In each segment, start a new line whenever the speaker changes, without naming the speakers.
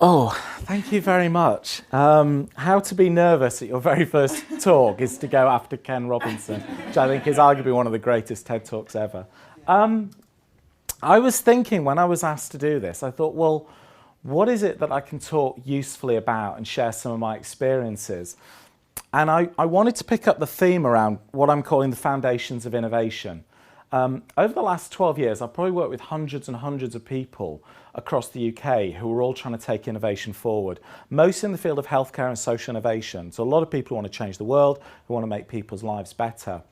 Oh, thank you very much. How to be nervous at your very first talk is to go after Ken Robinson, which I think is arguably one of the greatest TED Talks ever. I was thinking when I was asked to do this, I thought, well, what is it that I can talk usefully about and share some of my experiences? And I wanted to pick up the theme around what I'm calling the foundations of innovation. Over the last 12 years, I've probably worked with hundreds and hundreds of people across the UK who are all trying to take innovation forward, most in the field of healthcare and social innovation. So a lot of people who want to change the world, who want to make people's lives better.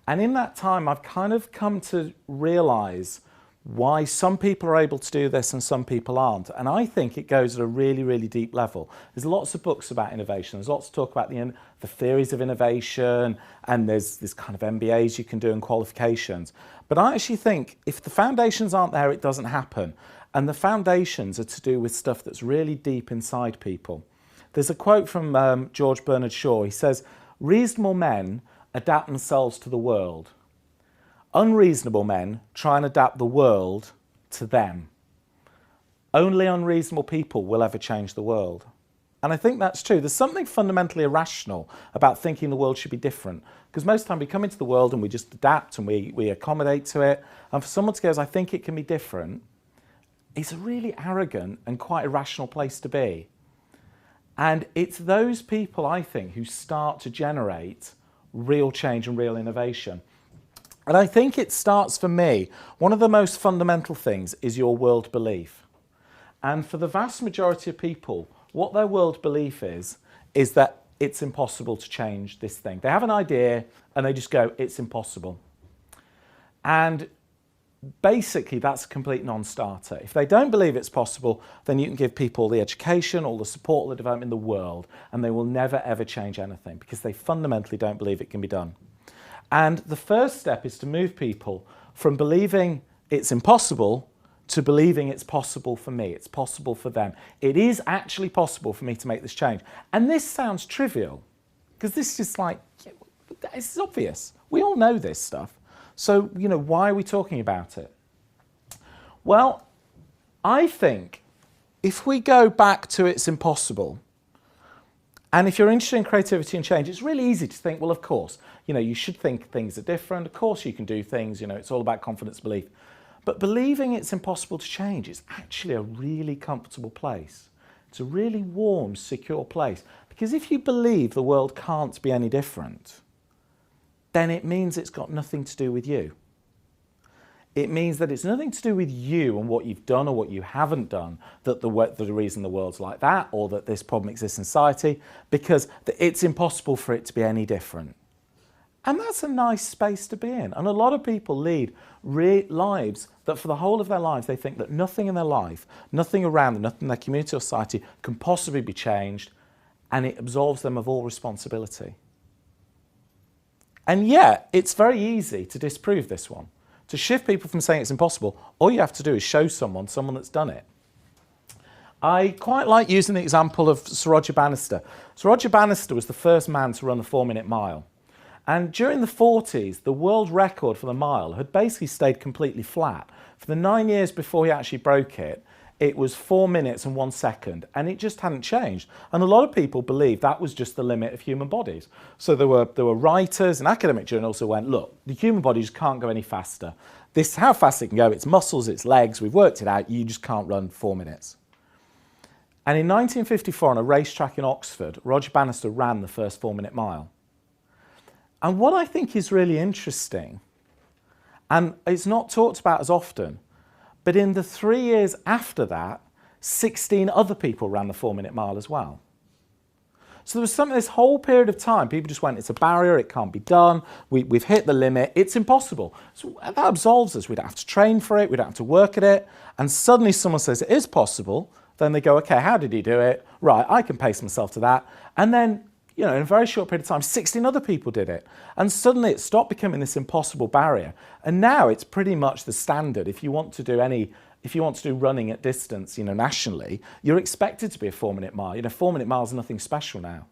And in that time, I've kind of come to realise why some people are able to do this and some people aren't. And I think it goes at a really, really deep level. There's lots of books about innovation. There's lots of talk about the theories of innovation, and there's kind of MBAs you can do and qualifications. But I actually think if the foundations aren't there, it doesn't happen. And the foundations are to do with stuff that's really deep inside people. There's a quote from George Bernard Shaw. He says, "Reasonable men adapt themselves to the world. Unreasonable men try and adapt the world to them. Only unreasonable people will ever change the world." And I think that's true. There's something fundamentally irrational about thinking the world should be different. Because most of the time we come into the world and we just adapt and we accommodate to it. And for someone to go, I think it can be different, it's a really arrogant and quite irrational place to be. And it's those people, I think, who start to generate real change and real innovation. And I think it starts, for me, one of the most fundamental things is your world belief. And for the vast majority of people, what their world belief is that it's impossible to change this thing. They have an idea and they just go, it's impossible. And basically, that's a complete non-starter. If they don't believe it's possible, then you can give people the education, all the support, all the development in the world, and they will never, ever change anything because they fundamentally don't believe it can be done. And the first step is to move people from believing it's impossible to believing it's possible for me, it's possible for them. It is actually possible for me to make this change. And this sounds trivial, because this is just like, it's obvious. We all know this stuff. So, why are we talking about it? Well, I think if we go back to it's impossible, and if you're interested in creativity and change, it's really easy to think, well, of course, you should think things are different. Of course you can do things, it's all about confidence, belief. But believing it's impossible to change is actually a really comfortable place. It's a really warm, secure place. Because if you believe the world can't be any different, then it means it's got nothing to do with you. It means that it's nothing to do with you and what you've done or what you haven't done, that the reason the world's like that or that this problem exists in society, because it's impossible for it to be any different. And that's a nice space to be in. And a lot of people lead lives that for the whole of their lives, they think that nothing in their life, nothing around them, nothing in their community or society can possibly be changed, and it absolves them of all responsibility. And yet, it's very easy to disprove this one. To shift people from saying it's impossible, all you have to do is show someone that's done it. I quite like using the example of Sir Roger Bannister. Sir Roger Bannister was the first man to run the 4-minute mile. And during the 40s, the world record for the mile had basically stayed completely flat. For the 9 years before he actually broke it, it was 4 minutes and 1 second, and it just hadn't changed. And a lot of people believed that was just the limit of human bodies. So there were writers and academic journals who went, look, the human body just can't go any faster. This how fast it can go, its muscles, its legs, we've worked it out, you just can't run 4 minutes. And in 1954, on a racetrack in Oxford, Roger Bannister ran the first 4-minute mile. And what I think is really interesting, and it's not talked about as often, but in the 3 years after that, 16 other people ran the 4-minute mile as well. So there was something, this whole period of time, people just went, it's a barrier, it can't be done, we've hit the limit, it's impossible. So that absolves us, we don't have to train for it, we don't have to work at it, and suddenly someone says it is possible, then they go, okay, how did he do it? Right, I can pace myself to that. And then, in a very short period of time, 16 other people did it. And suddenly it stopped becoming this impossible barrier. And now it's pretty much the standard. If you want to do running at distance, nationally, you're expected to be a 4-minute mile. 4-minute miles are nothing special now.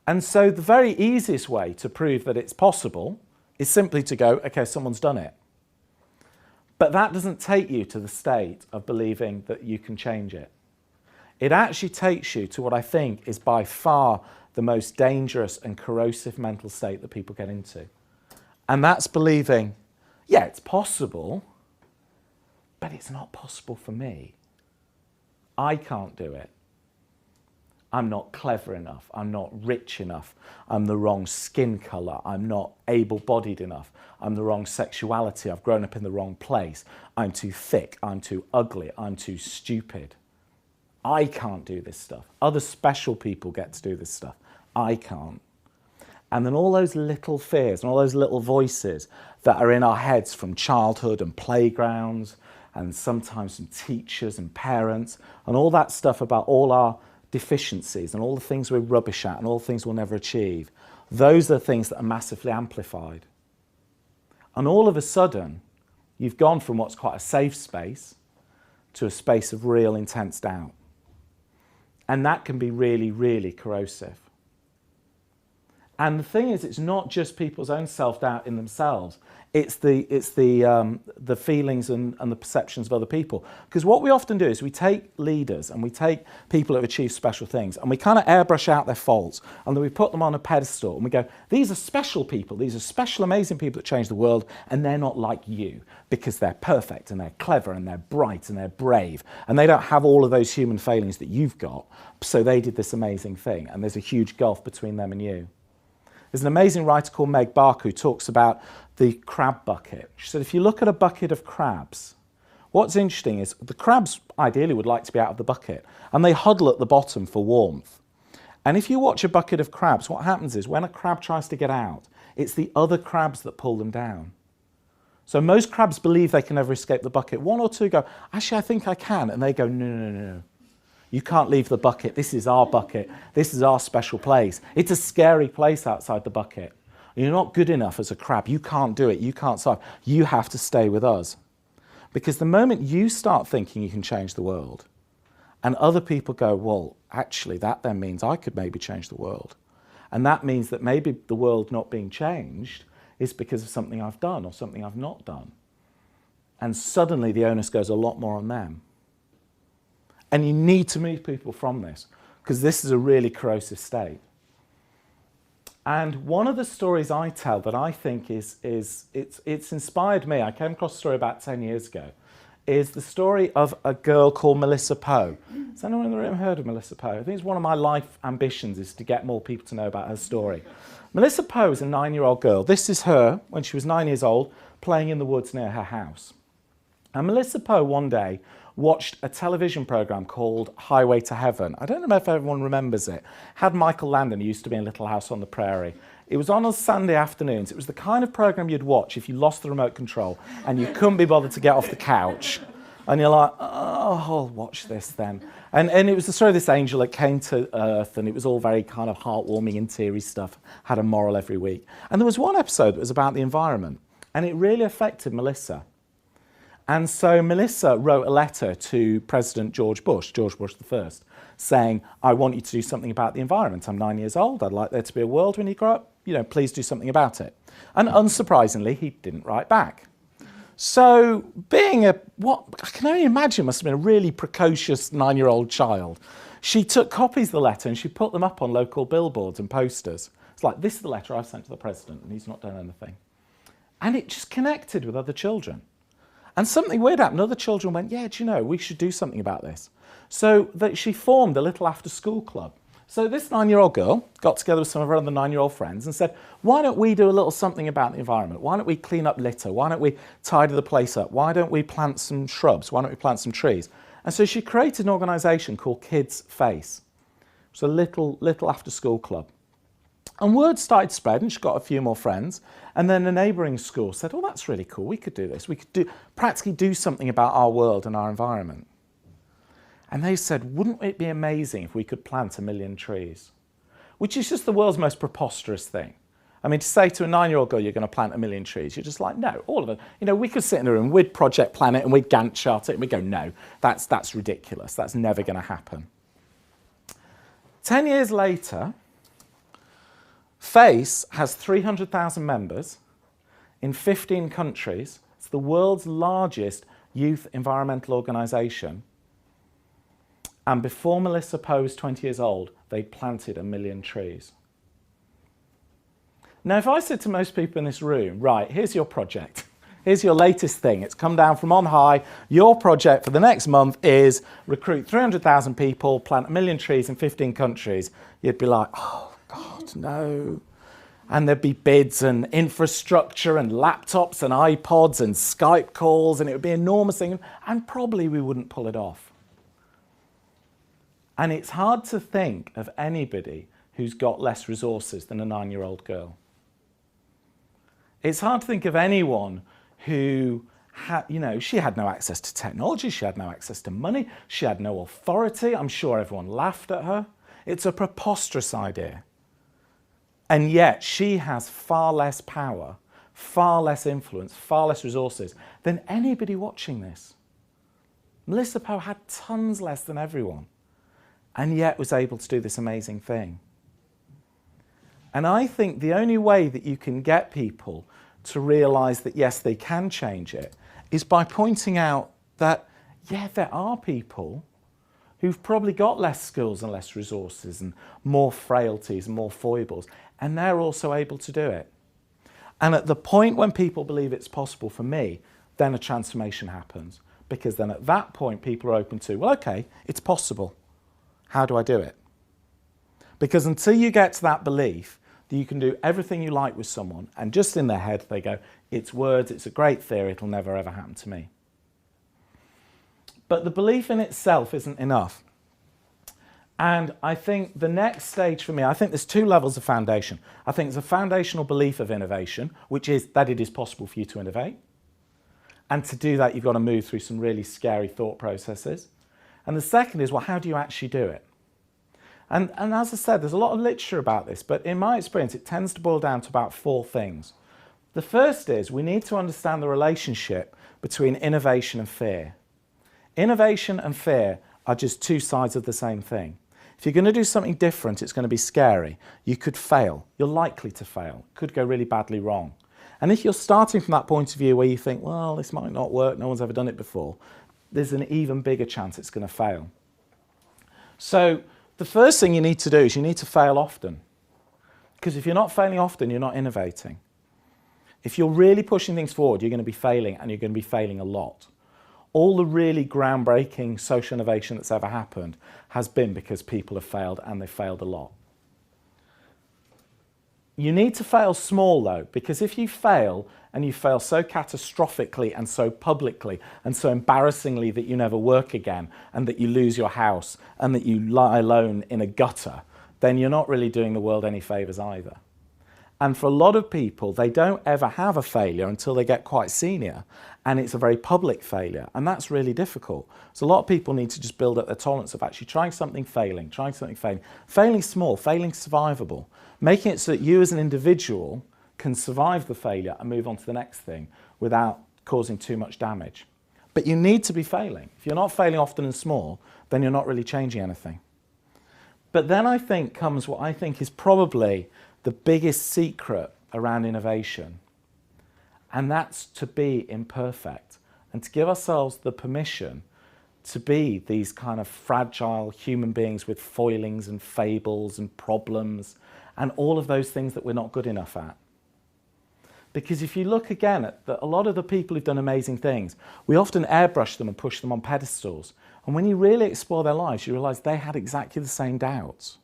And so the very easiest way to prove that it's possible is simply to go, okay, someone's done it. But that doesn't take you to the state of believing that you can change it. it actually takes you to what I think is by far the most dangerous and corrosive mental state that people get into. And that's believing, yeah, it's possible, but it's not possible for me. I can't do it. I'm not clever enough. I'm not rich enough. I'm the wrong skin colour. I'm not able-bodied enough. I'm the wrong sexuality. I've grown up in the wrong place. I'm too thick. I'm too ugly. I'm too stupid. I can't do this stuff. Other special people get to do this stuff. I can't. And then all those little fears and all those little voices that are in our heads from childhood and playgrounds and sometimes from teachers and parents and all that stuff about all our deficiencies and all the things we're rubbish at and all the things we'll never achieve, those are things that are massively amplified. And all of a sudden, you've gone from what's quite a safe space to a space of real intense doubt. And that can be really, really corrosive. And the thing is, it's not just people's own self-doubt in themselves. It's the feelings and the perceptions of other people. Because what we often do is we take leaders and we take people who have achieved special things and we kind of airbrush out their faults and then we put them on a pedestal and we go, these are special people, these are special, amazing people that change the world, and they're not like you because they're perfect and they're clever and they're bright and they're brave and they don't have all of those human failings that you've got, so they did this amazing thing, and there's a huge gulf between them and you. There's an amazing writer called Meg Barker who talks about the crab bucket. She said, if you look at a bucket of crabs, what's interesting is the crabs ideally would like to be out of the bucket, and they huddle at the bottom for warmth. And if you watch a bucket of crabs, what happens is when a crab tries to get out, it's the other crabs that pull them down. So most crabs believe they can never escape the bucket. One or two go, actually, I think I can. And they go, no, no, no, no. You can't leave the bucket. This is our bucket. This is our special place. It's a scary place outside the bucket. You're not good enough as a crab. You can't do it. You can't survive. You have to stay with us. Because the moment you start thinking you can change the world, and other people go, well, actually, that then means I could maybe change the world. And that means that maybe the world not being changed is because of something I've done or something I've not done. And suddenly the onus goes a lot more on them. And you need to move people from this, because this is a really corrosive state. And one of the stories I tell that I think it's inspired me, I came across a story about 10 years ago, is the story of a girl called Melissa Poe. Has anyone in the room heard of Melissa Poe? I think it's one of my life ambitions is to get more people to know about her story. Melissa Poe is a 9-year-old girl. This is her, when she was 9 years old, playing in the woods near her house. And Melissa Poe one day watched a television program called Highway to Heaven. I don't know if everyone remembers it. Had Michael Landon, who used to be in Little House on the Prairie. It was on Sunday afternoons. It was the kind of program you'd watch if you lost the remote control and you couldn't be bothered to get off the couch. And you're like, oh, I'll watch this then. And it was the story of this angel that came to Earth, and it was all very kind of heartwarming and teary stuff, had a moral every week. And there was one episode that was about the environment, and it really affected Melissa. And so Melissa wrote a letter to President George Bush I, saying, I want you to do something about the environment. I'm 9 years old. I'd like there to be a world when you grow up. You know, please do something about it. And unsurprisingly, he didn't write back. So being what I can only imagine must have been a really precocious 9-year-old child, she took copies of the letter and she put them up on local billboards and posters. It's like, this is the letter I've sent to the president, and he's not done anything. And it just connected with other children. And something weird happened. Other children went, yeah, do you know, we should do something about this. So that she formed a little after-school club. So this 9-year-old girl got together with some of her other 9-year-old friends and said, why don't we do a little something about the environment? Why don't we clean up litter? Why don't we tidy the place up? Why don't we plant some shrubs? Why don't we plant some trees? And so she created an organisation called Kids Face. It was a little after-school club. And word started to spread, and she got a few more friends. And then a neighbouring school said, oh, that's really cool. We could do this. We could practically do something about our world and our environment. And they said, wouldn't it be amazing if we could plant 1 million trees? Which is just the world's most preposterous thing. I mean, to say to a 9-year-old girl, you're going to plant 1 million trees, you're just like, no, all of it. You know, we could sit in a room, we'd project plan it, and we'd Gantt chart it, and we'd go, no, that's ridiculous. That's never going to happen. 10 years later, FACE has 300,000 members in 15 countries. It's the world's largest youth environmental organisation. And before Melissa Poe was 20 years old, they'd planted 1 million trees. Now, if I said to most people in this room, right, here's your project. Here's your latest thing. It's come down from on high. Your project for the next month is recruit 300,000 people, plant 1 million trees in 15 countries. You'd be like, oh, God, no. And there'd be bids and infrastructure and laptops and iPods and Skype calls, and it would be an enormous thing, and probably we wouldn't pull it off. And it's hard to think of anybody who's got less resources than a 9-year-old girl. It's hard to think of anyone who had, she had no access to technology, she had no access to money, she had no authority. I'm sure everyone laughed at her. It's a preposterous idea. And yet she has far less power, far less influence, far less resources than anybody watching this. Melissa Poe had tons less than everyone, and yet was able to do this amazing thing. And I think the only way that you can get people to realize that, yes, they can change it, is by pointing out that, yeah, there are people who've probably got less skills and less resources and more frailties and more foibles, and they're also able to do it. And at the point when people believe it's possible for me, then a transformation happens. Because then at that point, people are open to, well, okay, it's possible. How do I do it? Because until you get to that belief that you can do everything you like with someone, and just in their head they go, it's words, it's a great theory, it'll never ever happen to me. But the belief in itself isn't enough. And I think the next stage for me, I think there's 2 levels of foundation. I think there's a foundational belief of innovation, which is that it is possible for you to innovate. And to do that, you've got to move through some really scary thought processes. And the second is, well, how do you actually do it? And as I said, there's a lot of literature about this, but in my experience, it tends to boil down to about 4 things. The first is we need to understand the relationship between innovation and fear. Innovation and fear are just 2 sides of the same thing. If you're going to do something different, it's going to be scary. You could fail. You're likely to fail. It could go really badly wrong. And if you're starting from that point of view where you think, well, this might not work, no one's ever done it before, there's an even bigger chance it's going to fail. So the first thing you need to do is you need to fail often. Because if you're not failing often, you're not innovating. If you're really pushing things forward, you're going to be failing, and you're going to be failing a lot. All the really groundbreaking social innovation that's ever happened has been because people have failed, and they've failed a lot. You need to fail small, though, because if you fail, and you fail so catastrophically and so publicly and so embarrassingly that you never work again, and that you lose your house, and that you lie alone in a gutter, then you're not really doing the world any favours either. And for a lot of people, they don't ever have a failure until they get quite senior, and it's a very public failure, and that's really difficult. So a lot of people need to just build up their tolerance of actually trying something, failing small, failing survivable, making it so that you as an individual can survive the failure and move on to the next thing without causing too much damage. But you need to be failing. If you're not failing often and small, then you're not really changing anything. But then I think comes what I think is probably the biggest secret around innovation, and that's to be imperfect and to give ourselves the permission to be these kind of fragile human beings with foilings and fables and problems and all of those things that we're not good enough at. Because if you look again at a lot of the people who've done amazing things, we often airbrush them and push them on pedestals. And when you really explore their lives, you realise they had exactly the same doubts.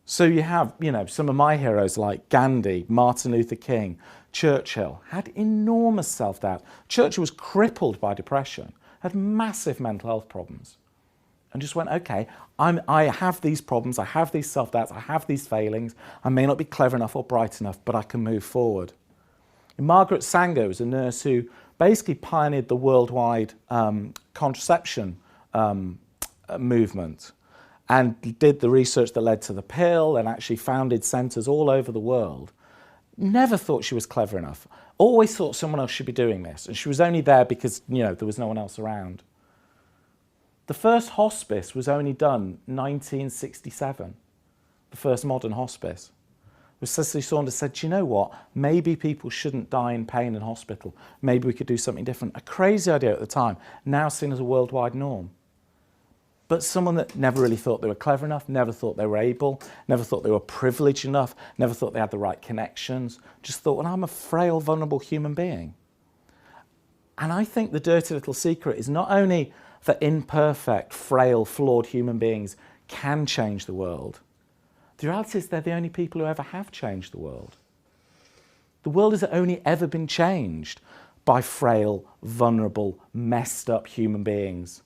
So you have, some of my heroes like Gandhi, Martin Luther King, Churchill, had enormous self-doubt. Churchill was crippled by depression, had massive mental health problems, and just went, okay, I have these problems, I have these self-doubts, I have these failings, I may not be clever enough or bright enough, but I can move forward. And Margaret Sanger was a nurse who basically pioneered the worldwide contraception movement, and did the research that led to the pill, and actually founded centres all over the world. Never thought she was clever enough. Always thought someone else should be doing this, and she was only there because there was no one else around. The first hospice was only done 1967, the first modern hospice. Cicely Saunders said, do you know what? Maybe people shouldn't die in pain in hospital. Maybe we could do something different. A crazy idea at the time, now seen as a worldwide norm. but someone that never really thought they were clever enough, never thought they were able, never thought they were privileged enough, never thought they had the right connections, just thought, well, I'm a frail, vulnerable human being. And I think the dirty little secret is not only that imperfect, frail, flawed human beings can change the world. The reality is they're the only people who ever have changed the world. The world has only ever been changed by frail, vulnerable, messed up human beings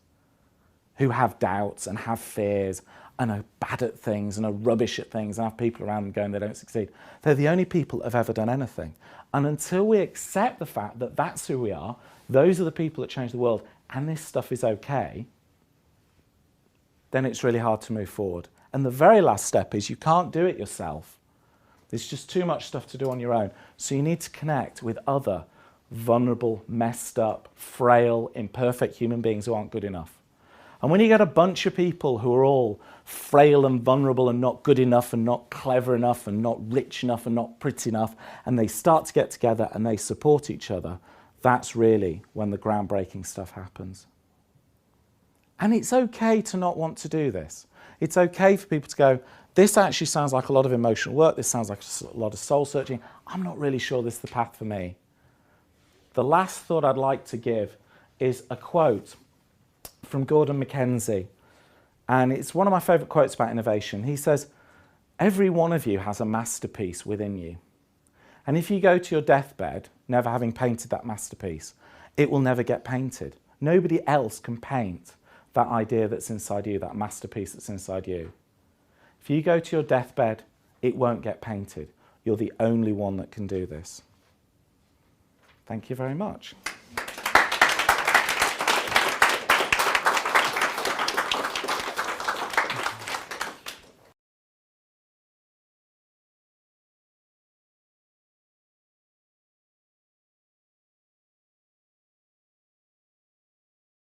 who have doubts and have fears and are bad at things and are rubbish at things and have people around them going they don't succeed. They're the only people that have ever done anything. And until we accept the fact that that's who we are, those are the people that change the world, and this stuff is okay, then it's really hard to move forward. And the very last step is you can't do it yourself. There's just too much stuff to do on your own. So you need to connect with other vulnerable, messed up, frail, imperfect human beings who aren't good enough. And when you get a bunch of people who are all frail and vulnerable and not good enough and not clever enough and not rich enough and not pretty enough, and they start to get together and they support each other, that's really when the groundbreaking stuff happens. And it's okay to not want to do this. It's okay for people to go, this actually sounds like a lot of emotional work, this sounds like a lot of soul searching, I'm not really sure this is the path for me. The last thought I'd like to give is a quote from Gordon Mackenzie, and it's one of my favourite quotes about innovation. He says, every one of you has a masterpiece within you. And if you go to your deathbed, never having painted that masterpiece, it will never get painted. Nobody else can paint that idea that's inside you, that masterpiece that's inside you. If you go to your deathbed, it won't get painted. You're the only one that can do this. Thank you very much.